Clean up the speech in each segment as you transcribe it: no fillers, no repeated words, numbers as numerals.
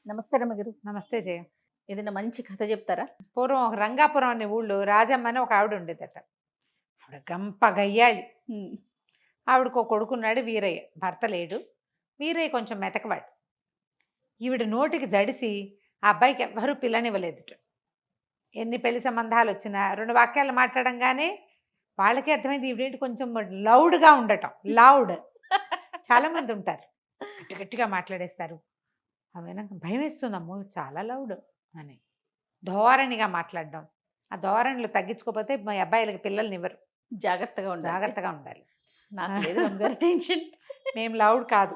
నమస్తే రమగారు. నమస్తే జయ. ఏదైనా మంచి కథ చెప్తారా? పూర్వం ఒక రంగాపురం అనే ఊళ్ళో రాజమ్మ అని ఒక ఆవిడ ఉండేదట. ఆవిడ గంప గయ్యాళి. హ్మ్. ఆవిడకు ఒక కొడుకున్నాడు వీరయ్య, భర్త లేడు. వీరయ్య కొంచెం మెతకవాడు. ఈవిడ నోటికి జడిసి ఆ అబ్బాయికి ఎవ్వరూ పిల్లనివ్వలేదుట. ఎన్ని పెళ్లి సంబంధాలు వచ్చినా 2 వాక్యాలు మాట్లాడంగానే వాళ్ళకి అర్థమైంది ఈవిడేంటి కొంచెం లౌడ్గా ఉండటం. లౌడ్ చాలామంది ఉంటారు, గట్టి గట్టిగా మాట్లాడేస్తారు. వినక భయం వేస్తుందమ్మో చాలా లౌడ్ అని ధోరణిగా మాట్లాడడం. ఆ ధోరణిలో తగ్గించుకోకపోతే మా అబ్బాయిలకి పిల్లల్ని ఇవ్వరు. జాగ్రత్తగా ఉండాలి. జాగ్రత్తగా ఉండాలి. నాకు లేదు రమగారు టెన్షన్. మేము లౌడ్ కాదు.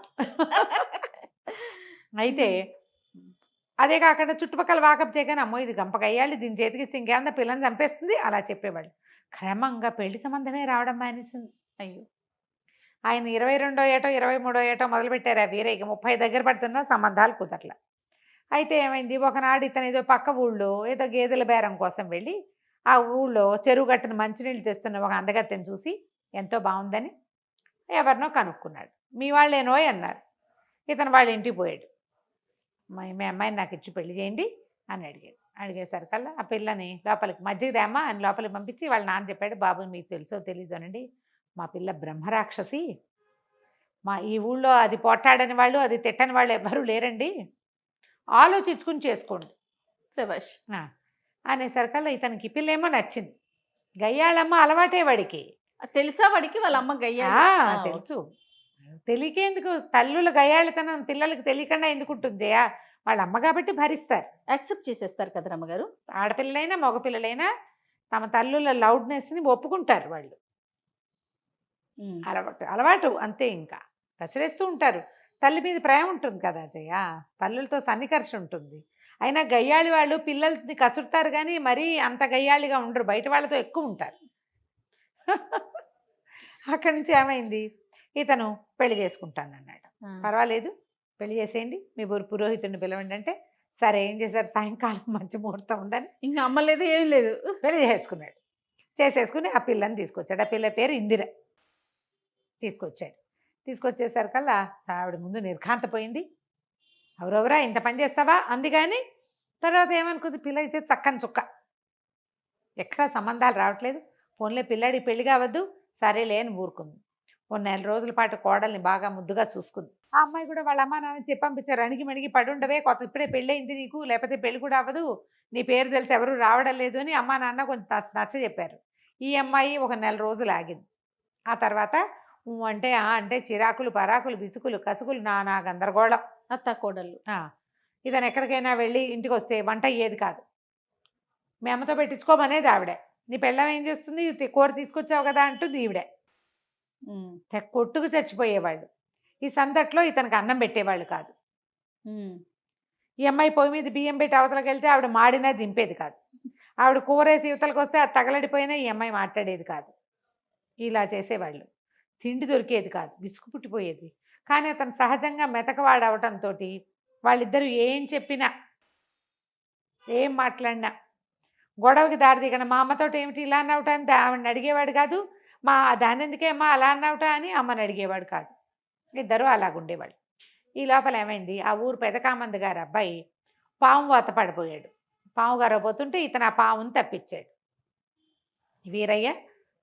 అయితే అదే కాకుండా చుట్టుపక్కల వాకప్ చేయగానే అమ్మో ఇది గంపకయ్యాలి, దీని చేతికి ఇంకేమన్నా పిల్లని చంపేస్తుంది అలా చెప్పేవాళ్ళు. క్రమంగా పెళ్లి సంబంధమే రావడం మానేసింది. అయ్యో! ఆయన 22వ ఏటో 23వ ఏటో మొదలుపెట్టారు ఆ వీరయ్యకి. 30 దగ్గర పడుతున్న సంబంధాలు కుదరల. అయితే ఏమైంది, ఒకనాడు ఇతను ఏదో పక్క ఊళ్ళో ఏదో గేదెల బేరం కోసం వెళ్ళి ఆ ఊళ్ళో చెరువు గట్టున మంచినీళ్ళు తెస్తున్న ఒక అందగత్తెని చూసి ఎంతో బాగుందని ఎవరినో కనుక్కున్నాడు. మీ వాళ్ళేనోయ్ అన్నారు. ఇతను వాళ్ళ ఇంటికి పోయాడు. మీ అమ్మాయిని నాకు ఇచ్చి పెళ్లి చేయండి అని అడిగాడు. అడిగేసరికల్లా ఆ పిల్లని లోపలికి మజ్జిగ తేమ్మా అని లోపలికి పంపించి వాళ్ళ నాన్న చెప్పాడు, బాబు మీకు తెలుసో తెలీదు అనండి, మా పిల్ల బ్రహ్మరాక్షసి, మా ఈ ఊళ్ళో అది పొట్టాడని వాళ్ళు అది తిట్టని వాళ్ళు ఎవ్వరూ లేరండి, ఆలోచించుకుని చేసుకోండి శభాష్. అనేసరికల్లా ఇతనికి పిల్లేమో నచ్చింది. గయ్యాళమ్మ అలవాటే వాడికి. తెలుసా వాడికి వాళ్ళ అమ్మ గయ్యా? తెలుసు. తెలియకేందుకు, తల్లుల గయ్యాళితనం పిల్లలకి తెలియకుండా ఎందుకు ఉంటుంది జయా? వాళ్ళ అమ్మ కాబట్టి భరిస్తారు. యాక్సెప్ట్ చేసేస్తారు కదా రమగారు. ఆడపిల్లలైనా మగపిల్లలైనా తమ తల్లుల లౌడ్నెస్ని ఒప్పుకుంటారు వాళ్ళు. అలవాటు అంతే. ఇంకా కసిరేస్తూ ఉంటారు. తల్లి మీద ప్రేమ ఉంటుంది కదా జయ, తల్లులతో సన్నికర్ష ఉంటుంది. అయినా గయ్యాళి వాళ్ళు పిల్లల్ని కసురుతారు కానీ మరీ అంత గయ్యాళిగా ఉండరు, బయట వాళ్ళతో ఎక్కువ ఉంటారు. అక్కడి నుంచి ఏమైంది, ఇతను పెళ్లి చేసుకుంటానన్నాడు. పర్వాలేదు పెళ్లి చేసేయండి, మీ పురోహితుడిని పిలవండి అంటే సరే ఏం చేశారు, సాయంకాలం మంచి ముహూర్తం ఉందని ఇంకా అమ్మలేదు ఏం లేదు, పెళ్లి చేసుకున్నాడు. చేసేసుకుని ఆ పిల్లని తీసుకొచ్చాడు. ఆ పిల్ల పేరు ఇందిర. తీసుకొచ్చాడు. తీసుకొచ్చేసరికల్లా ఆవిడ ముందు నిర్ఘాంతపోయింది. ఎవరెవరా ఇంత పని చేస్తావా అంది. కానీ తర్వాత ఏమనుకుంది, పిల్ల అయితే చక్కని చుక్క, ఎక్కడా సంబంధాలు రావట్లేదు, ఫోన్లే పిల్లాడి పెళ్లి కావద్దు, సరేలే అని ఊరుకుంది. ఓ 4 రోజుల పాటు కోడల్ని బాగా ముద్దుగా చూసుకుంది. ఆ అమ్మాయి కూడా వాళ్ళ అమ్మ నాన్న చెప్పి పంపించారు, అణిగి మణిగి పడుండవే, కొత్త ఇప్పుడే పెళ్ళయింది నీకు, లేకపోతే పెళ్లి కూడా అవ్వదు, నీ పేరు తెలిసి ఎవరు రావడం లేదు అని అమ్మా నాన్న కొంచెం నచ్చ చెప్పారు. ఈ అమ్మాయి ఒక 4 రోజులు ఆగింది. ఆ తర్వాత అంటే అంటే చిరాకులు పరాకులు బిసుకులు కసుకులు నానా గందరగోళం. అత్త కోడళ్ళు. ఇతను ఎక్కడికైనా వెళ్ళి ఇంటికి వస్తే వంట అయ్యేది కాదు. మీ అమ్మతో పెట్టించుకోమనేది ఆవిడే. నీ పెళ్ళం ఏం చేస్తుంది, కూర తీసుకొచ్చావు కదా అంటుంది ఈవిడే. కొట్టుకు చచ్చిపోయేవాళ్ళు. ఈ సందట్లో ఇతనికి అన్నం పెట్టేవాళ్ళు కాదు. ఈ అమ్మాయి పొయ్యి మీద బియ్యం పెట్టి అవతలకి వెళ్తే ఆవిడ మాడినా దింపేది కాదు. ఆవిడ కూరేసి యువతలకు వస్తే అది తగలడిపోయినా ఈ అమ్మాయి మాట్లాడేది కాదు. ఇలా చేసేవాళ్ళు. తిండి దొరికేది కాదు, విసుగు పుట్టిపోయేది. కానీ అతను సహజంగా మెతకవాడవటంతో వాళ్ళిద్దరూ ఏం చెప్పినా ఏం మాట్లాడినా గొడవకి దారి దిగన మా అమ్మతోటి ఏమిటి ఇలా అన్నవట అని ఆవిడని అడిగేవాడు కాదు, మా దాని ఎందుకే అమ్మ అలా అన్నవట అని అమ్మని అడిగేవాడు కాదు. ఇద్దరూ అలాగుండేవాళ్ళు. ఈ లోపల ఏమైంది, ఆ ఊరు పెదకామంది గారు అబ్బాయి పాము వాత పడిపోయాడు. పాము గారపోతుంటే ఇతను ఆ పాముని తప్పించాడు. వీరయ్య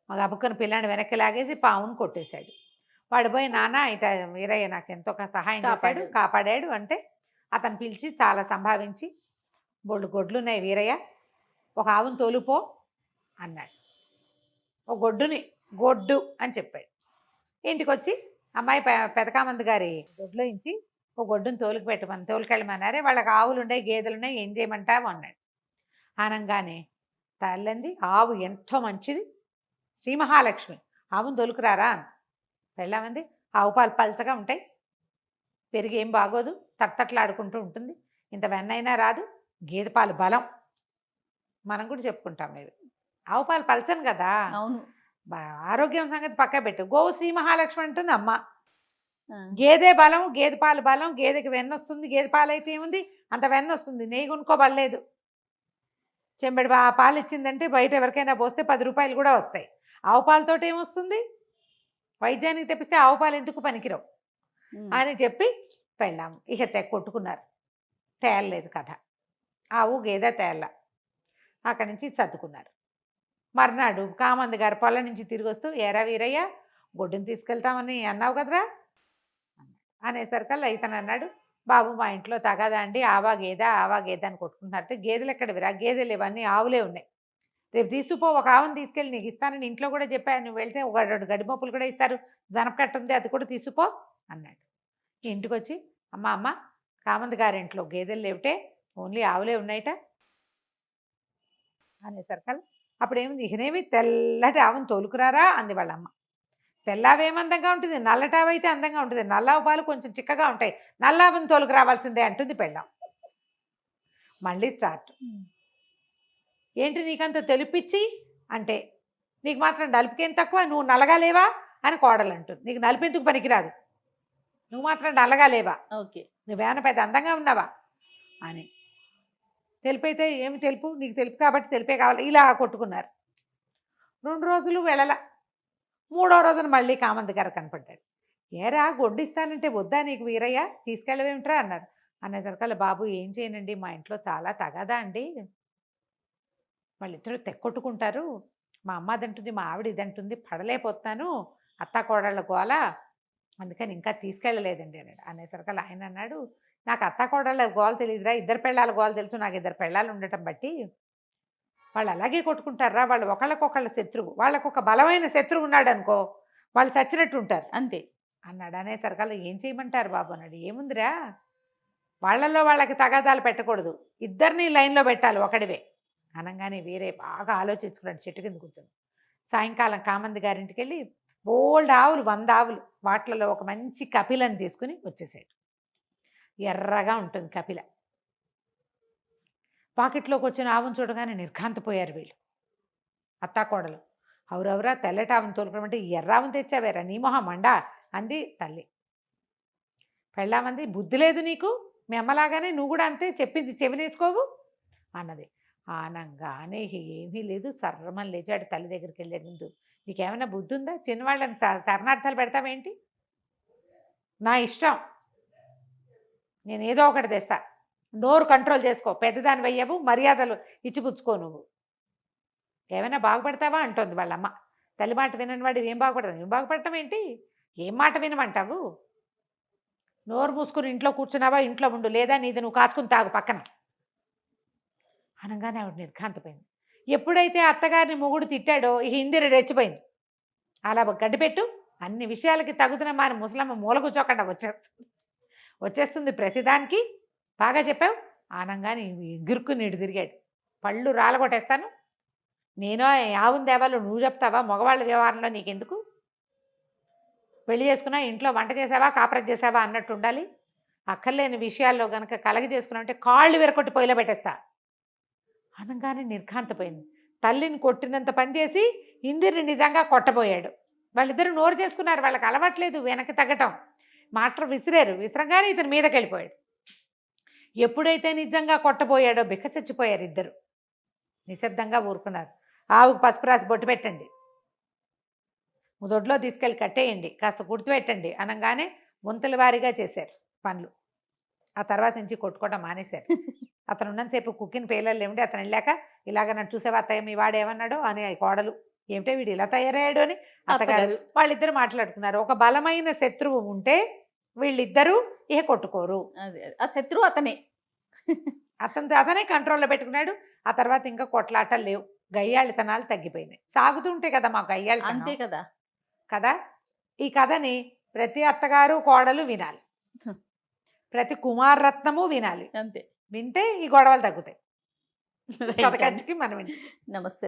మా అబ్బుకున్న పిల్లాన్ని వెనక్కి లాగేసి పాముని కొట్టేశాడు. వాడు పోయి నాన్న ఇట వీరయ్య నాకు ఎంతో సహాయం చేశాడు, కాపాడాడు అంటే అతను పిలిచి చాలా సంభావించి, బొళ్ళు గొడ్లున్నాయి వీరయ్య, ఒక ఆవును తోలుపో అన్నాడు. ఒక గొడ్డు అని చెప్పాడు. ఇంటికి వచ్చి అమ్మాయి పెదకామంది గారి దొడ్లో ఇంచి ఒక గొడ్డును తోలుకెళ్ళమన్నారే, వాళ్ళకి ఆవులు ఉన్నాయి గేదెలు ఉన్నాయి, ఏం చేయమంటావు అన్నాడు. అనగానే తల్లింది, ఆవు ఎంతో మంచిది, శ్రీ మహాలక్ష్మి, ఆవును తోలుకురారా అంది. వెళ్ళామంది, ఆవు పాలు పల్చగా ఉంటాయి, పెరిగి ఏం బాగోదు, తట్టట్లాడుకుంటూ ఉంటుంది, ఇంత వెన్నైనా రాదు, గేదె పాలు బలం. మనం కూడా చెప్పుకుంటాం ఇవి. ఆవు పాలు పల్చను కదా, అవును, ఆరోగ్యం సంగతి పక్క పెట్టు, గోవు శ్రీ మహాలక్ష్మి అంటుంది అమ్మ. గేదె బలం, గేదె పాలు బలం, గేదెకి వెన్న వస్తుంది, గేదె పాలు అయితే ఏముంది అంత వెన్న వస్తుంది, నెయ్యి కొనుక్కోబడలేదు. చెంబెడు పాలు ఇచ్చిందంటే బయట ఎవరికైనా పోస్తే 10 రూపాయలు కూడా వస్తాయి. ఆవు పాలతో ఏమొస్తుంది, వైద్యానికి తెప్పిస్తే ఆవు పాలు ఎందుకు పనికిరావు అని చెప్పి వెళ్ళాము. ఇక కొట్టుకున్నారు. తేలలేదు కథ. ఆవు గేదె తేల. అక్కడి నుంచి సర్దుకున్నారు. మర్నాడు కామంది గారు పొలం నుంచి తిరిగి వస్తూ, ఏరా వీరయ్య, గొడ్డుని తీసుకెళ్తామని అన్నావు కదరా అనేసరికల్లా ఇతను అన్నాడు, బాబు మా ఇంట్లో తగదా అండి, ఆవా గేదె అని కొట్టుకుంటున్నారంటే, గేదెలు ఎక్కడవిరా, గేదెలు ఇవన్నీ ఆవులే ఉన్నాయి, రేపు తీసుకుపో, ఒక ఆవును తీసుకెళ్ళి నీకు ఇస్తానని ఇంట్లో కూడా చెప్పాను, నువ్వు వెళ్తే ఒక 2 గడిమొప్పులు కూడా ఇస్తారు, జనపకట్ట ఉంది అది కూడా తీసుకుపో అన్నాడు. ఇంటికి వచ్చి, అమ్మ కామంది గారింట్లో గేదెలు లేవుటే, ఓన్లీ ఆవులే ఉన్నాయట అనేసరికల్లా అప్పుడేముంది, ఇకనేమి తెల్లటి ఆవును తోలుకురారా అంది వాళ్ళమ్మ. తెల్లావేం అందంగా ఉంటుంది, నల్లటావైతే అందంగా ఉంటుంది, నల్లావు పాలు కొంచెం చిక్కగా ఉంటాయి, నల్లావుని తోలుకు రావాల్సిందే అంటుంది పెళ్ళాం. మళ్ళీ స్టార్ట్. ఏంటి నీకంత తెలిపిచ్చి అంటే, నీకు మాత్రం నలుపుకేం తక్కువ, నువ్వు నల్లగా లేవా అని కోడలు అంటుంది. నీకు నలుపెందుకు పనికిరాదు, నువ్వు మాత్రం నల్లగా లేవా, ఓకే, నువ్వేమైనా పెద్ద అందంగా ఉన్నావా అని. తెలిపైతే ఏమి తెలుపు, నీకు తెలుపు కాబట్టి తెలిపే కావాలి, ఇలా కొట్టుకున్నారు. 2 రోజులు వెళ్ళల. 3వ రోజున మళ్ళీ కామంది గారు కనపడ్డాడు. ఏరా గొడ్డిస్తానంటే వద్దా నీకు వీరయ్య, తీసుకెళ్ళవేమిట్రా అన్నారు. అనేసరికల్లా, బాబు ఏం చేయనండి, మా ఇంట్లో చాలా తగదా అండి, వాళ్ళిద్దరూ తెక్కొట్టుకుంటారు, మా అమ్మ అదంటుంది, మా ఆవిడ ఇదంటుంది, పడలేకపోతున్నాను, అత్తా కోడళ్ళ గోల, అందుకని ఇంకా తీసుకెళ్ళలేదండి అన్నాడు. అనేసరికల్లా ఆయన అన్నాడు, నాకు అత్తా కోడళ్ళ గోల తెలియదురా, 2 పెళ్ళాల గోల తెలుసు, నాకు 2 పెళ్ళాలు ఉండటం బట్టి వాళ్ళు అలాగే కొట్టుకుంటారా, వాళ్ళు ఒకళ్ళకొకళ్ళ శత్రువు, వాళ్ళకు ఒక బలమైన శత్రువు ఉన్నాడు అనుకో, వాళ్ళు చచ్చినట్టు ఉంటారు అంతే అన్నాడు. అనేసరికల్లా ఏం చేయమంటారు బాబు అన్నాడు. ఏముందిరా, వాళ్ళల్లో వాళ్ళకి తగాదాలు పెట్టకూడదు, ఇద్దరిని లైన్లో పెట్టాలి ఒకడివే అనగానే వీరే బాగా ఆలోచించుకున్నాడు, చెట్టు కింద కూర్చొని. సాయంకాలం కామంది గారింటికి వెళ్ళి బోల్డ్ ఆవులు, 100 ఆవులు, వాటిలలో ఒక మంచి కపిలని తీసుకుని వచ్చేసాడు. ఎర్రగా ఉంటుంది కపిల. పాకెట్లోకి వచ్చిన ఆవును చూడగానే నిర్ఘాంతపోయారు వీళ్ళు, అత్తాకోడలు. అవురవరా, తెల్లటి ఆవును తోలుకోమంటే ఎర్రావును తెచ్చావేరా, నీ మొహం మండా అంది తల్లి. పెళ్ళామంది, బుద్ధి లేదు నీకు, మీ అమ్మలాగానే నువ్వు కూడా అంతే, చెప్పింది చెవినేసుకోవు అన్నది. ఆనంగానే ఏమీ లేదు, సర్రమని లేచాడు, తల్లి దగ్గరికి వెళ్ళాడు. ముందు నీకేమైనా బుద్ధి ఉందా, చిన్నవాళ్ళని శరణార్థాలు పెడతావేంటి, నా ఇష్టం, నేను ఏదో ఒకటి తెస్తా, నోరు కంట్రోల్ చేసుకో, పెద్దదాని వెయ్యవు, మర్యాదలు ఇచ్చిపుచ్చుకో, నువ్వు ఏమైనా బాగుపడతావా అంటోంది వాళ్ళమ్మ. తల్లి మాట వినని వాడు ఏం బాగుపడతావు, ఏం బాగుపడటం ఏంటి, ఏం మాట వినమంటావు, నోరు మూసుకుని ఇంట్లో కూర్చున్నావా, ఇంట్లో ఉండు, లేదా నీది నువ్వు కాచుకుని తాగు పక్కన అనగానే ఆవిడ నిర్ఘాంతపోయింది. ఎప్పుడైతే అత్తగారిని మొగుడు తిట్టాడో ఈ ఇందిర రెచ్చిపోయింది. అలా గడ్డిపెట్టు, అన్ని విషయాలకి తగుతున్న మారి ముసలమ్మ మూల కూర్చోకుండా వచ్చేస్తుంది ప్రతిదానికి, బాగా చెప్పావు ఆనంగానే గిరుక్కుని ఇటు తిరిగాడు. పళ్ళు రాలగొట్టేస్తాను, నేను ఆవును దేవాలో నువ్వు చెప్తావా, మగవాళ్ళ వ్యవహారంలో నీకెందుకు, పెళ్లి చేసుకున్నా, ఇంట్లో వంట చేసావా, కాపురం చేసావా అన్నట్టు ఉండాలి, అక్కర్లేని విషయాల్లో కనుక కలగ చేసుకున్నావంటే కాళ్ళు విరకొట్టి పొయ్యిలో పెట్టేస్తా అనగానే నిర్ఘాంతపోయింది. తల్లిని కొట్టినంత పనిచేసి ఇందిరిని నిజంగా కొట్టబోయాడు. వాళ్ళిద్దరూ నోరు చేసుకున్నారు, వాళ్ళకి అలవాట్లేదు వెనక్కి తగ్గటం, మాటలు విసిరగానే ఇతని మీదకి వెళ్ళిపోయాడు. ఎప్పుడైతే నిజంగా కొట్టబోయాడో బిక్క చచ్చిపోయారు ఇద్దరు. నిశ్శబ్దంగా ఊరుకున్నారు. ఆవుకు పసుపు రాసి బొట్టు పెట్టండి, దొడ్లో తీసుకెళ్ళి కట్టేయండి, కాస్త గుర్తుపెట్టండి అనగానే వంతుల వారీగా చేశారు పనులు. ఆ తర్వాత నుంచి కొట్టుకోవడం మానేశారు. అతను ఉన్నంతసేపు కుక్కిన పేలలు ఏమిటి, అతను వెళ్ళాక ఇలాగ నన్ను చూసేవా అత్తయ్య, మీ వాడు ఏమన్నాడు అని కోడలు, ఏమిటో వీడు ఇలా తయారయ్యాడు అని అత్తగారు. వాళ్ళిద్దరు మాట్లాడుకున్నారు. ఒక బలమైన శత్రువు ఉంటే వీళ్ళిద్దరూ ఇహ కొట్టుకోరు, ఆ శత్రువు అతనే, అతనే కంట్రోల్లో పెట్టుకున్నాడు. ఆ తర్వాత ఇంకా కొట్లాటలు లేవు, గయ్యాళితనాలు తగ్గిపోయినాయి. సాగుతుంటే కదా మా గయ్యాళి, అంతే కదా కదా. ఈ కథని ప్రతి అత్తగారు కోడలు వినాలి, ప్రతి కుమారరత్నము వినాలి. అంతే, వింటే ఈ గొడవలు తగ్గుతాయి. కథ కంచికి మనం వింటాం. నమస్తే.